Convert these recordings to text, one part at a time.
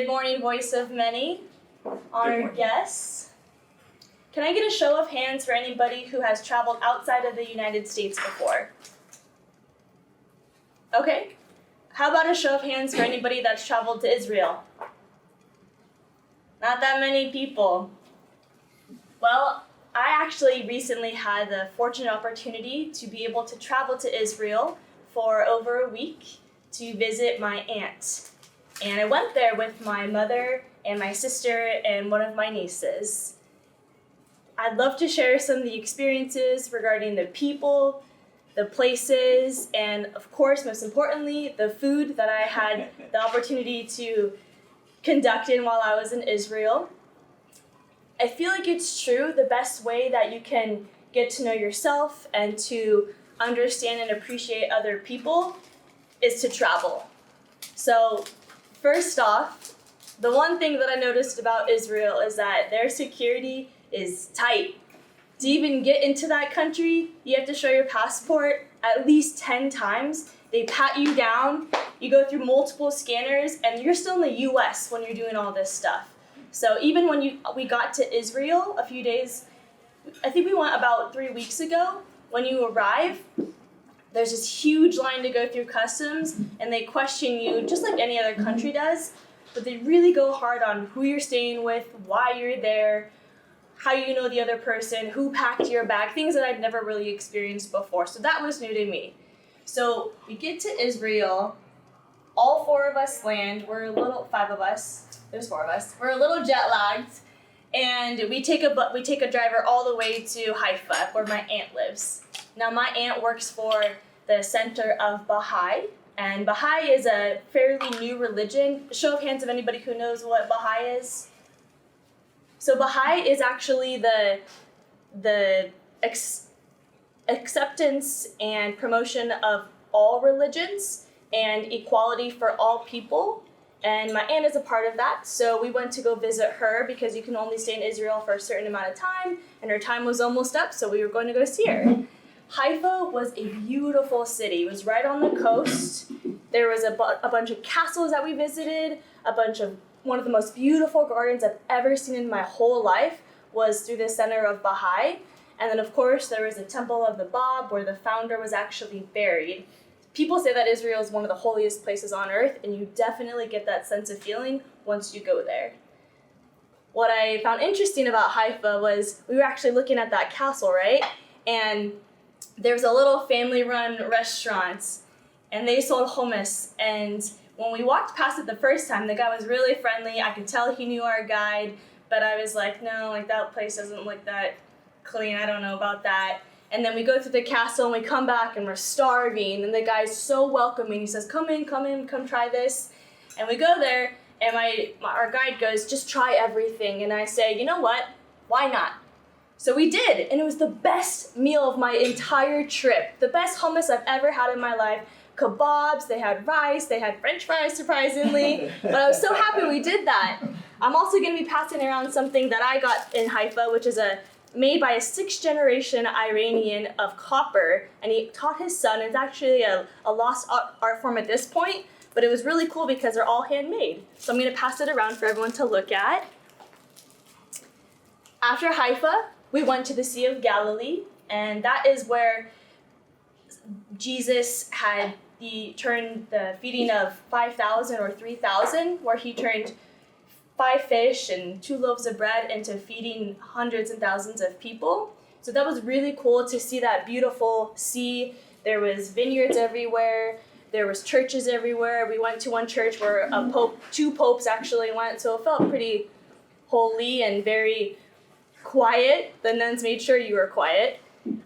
Good morning, voice of many, honored guests. Can I get a show of hands for anybody who has traveled outside of the United States before? Okay. How about a show of hands for anybody that's traveled to Israel? Not that many people. Well, I actually recently had the fortunate opportunity to be able to travel to Israel for over a week to visit my aunt. And I went there with my mother and my sister and one of my nieces. I'd love to share some of the experiences regarding the people, the places, and of course, most importantly, the food that I had the opportunity to conduct in while I was in Israel. I feel like it's true, the best way that you can get to know yourself and to understand and appreciate other people is to travel. So, first off, the one thing that I noticed about Israel is that their security is tight. To even get into that country, you have to show your passport at least 10 times. They pat you down, you go through multiple scanners, and you're still in the US when you're doing all this stuff. So even when we got to Israel a few days, I think we went about 3 weeks ago, when you arrive, there's this huge line to go through customs, and they question you just like any other country does, but they really go hard on who you're staying with, why you're there, how you know the other person, who packed your bag, things that I'd never really experienced before. So that was new to me. So we get to Israel, all 4 of us land, 5 of us, there's 4 of us, we're a little jet lagged, and we take a driver all the way to Haifa, where my aunt lives. Now my aunt works for the Center of Baha'i, and Baha'i is a fairly new religion. Show of hands of anybody who knows what Baha'i is. So Baha'i is actually the acceptance and promotion of all religions and equality for all people. And my aunt is a part of that, so we went to go visit her because you can only stay in Israel for a certain amount of time, and her time was almost up, so we were going to go see her. Haifa was a beautiful city. It was right on the coast. There was a bunch of castles that we visited, one of the most beautiful gardens I've ever seen in my whole life was through the Center of Baha'i. And then, of course, there was the Temple of the Bab, where the founder was actually buried. People say that Israel is one of the holiest places on earth, and you definitely get that sense of feeling once you go there. What I found interesting about Haifa was we were actually looking at that castle, right? And there was a little family-run restaurant, and they sold hummus. And when we walked past it the first time, the guy was really friendly. I could tell he knew our guide, but I was like, no, that place doesn't look that clean. I don't know about that. And then we go through the castle, and we come back, and we're starving. And the guy's so welcoming. He says, come in, come try this. And we go there, and our guide goes, just try everything. And I say, you know what? Why not? So we did, and it was the best meal of my entire trip. The best hummus I've ever had in my life. Kebabs, they had rice, they had French fries, surprisingly. But I was so happy we did that. I'm also going to be passing around something that I got in Haifa, which is made by a 6th-generation Iranian of copper, and he taught his son. It's actually a lost art form at this point, but it was really cool because they're all handmade. So I'm going to pass it around for everyone to look at. After Haifa, we went to the Sea of Galilee, and that is where Jesus had turned the feeding of 5,000 or 3,000, where he turned 5 fish and 2 loaves of bread into feeding hundreds and thousands of people. So that was really cool to see that beautiful sea. There was vineyards everywhere. There was churches everywhere. We went to one church where 2 popes actually went, so it felt pretty holy and very quiet. The nuns made sure you were quiet.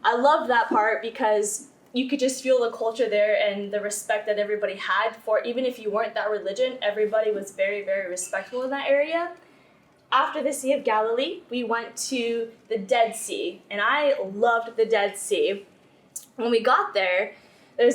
I loved that part because you could just feel the culture there and the respect that everybody had for, even if you weren't that religion, everybody was very, very respectful in that area. After the Sea of Galilee, we went to the Dead Sea, and I loved the Dead Sea. When we got there, it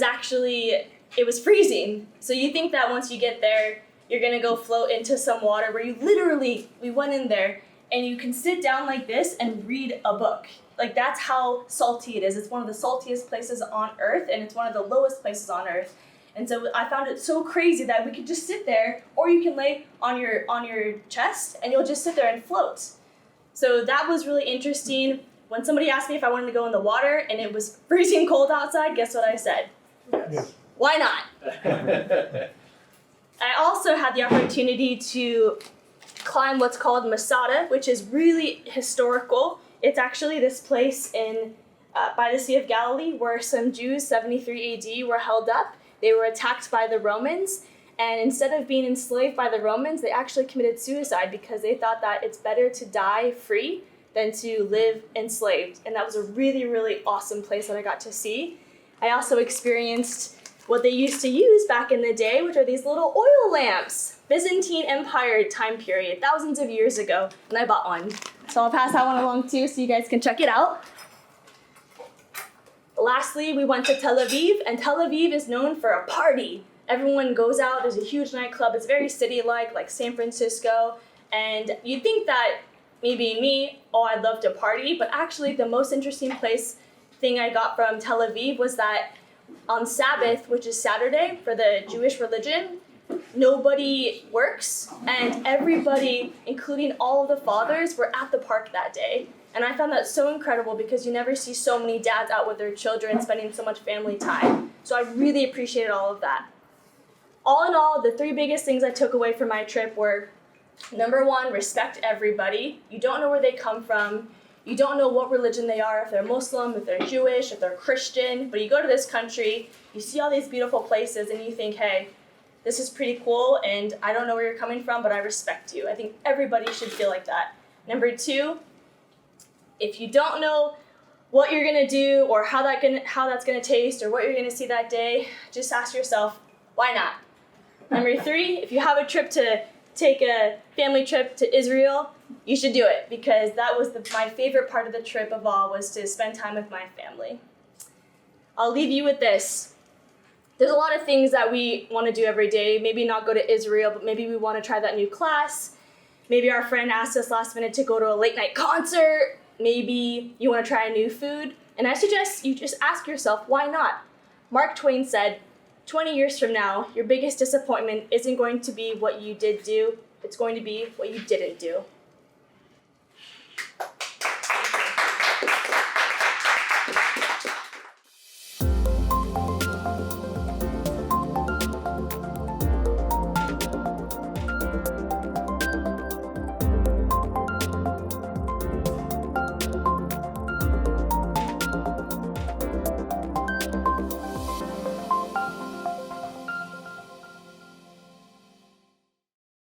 was freezing. So you think that once you get there, you're gonna go float into some water where we went in there, and you can sit down like this and read a book. Like, that's how salty it is. It's one of the saltiest places on earth, and it's one of the lowest places on earth. And so I found it so crazy that we could just sit there, or you can lay on your chest and you'll just sit there and float. So that was really interesting. When somebody asked me if I wanted to go in the water and it was freezing cold outside, guess what I said? Yes. Why not? I also had the opportunity to climb what's called Masada, which is really historical. It's actually this place in by the Sea of Galilee where some Jews, 73 AD, were held up. They were attacked by the Romans, and instead of being enslaved by the Romans, they actually committed suicide because they thought that it's better to die free than to live enslaved. And that was a really, really awesome place that I got to see. I also experienced what they used to use back in the day, which are these little oil lamps. Byzantine Empire time period, thousands of years ago, and I bought one. So I'll pass that one along too so you guys can check it out. Lastly, we went to Tel Aviv, and Tel Aviv is known for a party. Everyone goes out, there's a huge nightclub, it's very city-like, like San Francisco, and you'd think that maybe me, oh, I'd love to party, but actually the most interesting thing I got from Tel Aviv was that on Sabbath, which is Saturday for the Jewish religion, nobody works, and everybody, including all of the fathers, were at the park that day. And I found that so incredible because you never see so many dads out with their children spending so much family time. So I really appreciated all of that. All in all, the 3 biggest things I took away from my trip were, number 1, respect everybody. You don't know where they come from. You don't know what religion they are, if they're Muslim, if they're Jewish, if they're Christian. But you go to this country, you see all these beautiful places, and you think, hey, this is pretty cool, and I don't know where you're coming from, but I respect you. I think everybody should feel like that. Number 2, if you don't know what you're gonna do or how that's gonna taste or what you're gonna see that day, just ask yourself, why not? Number 3, if you have a trip to take a family trip to Israel, you should do it because that was my favorite part of the trip of all, was to spend time with my family. I'll leave you with this. There's a lot of things that we want to do every day. Maybe not go to Israel, but maybe we want to try that new class. Maybe our friend asked us last minute to go to a late night concert. Maybe you want to try a new food. And I suggest you just ask yourself, why not? Mark Twain said, 20 years from now, your biggest disappointment isn't going to be what you did do, it's going to be what you didn't do.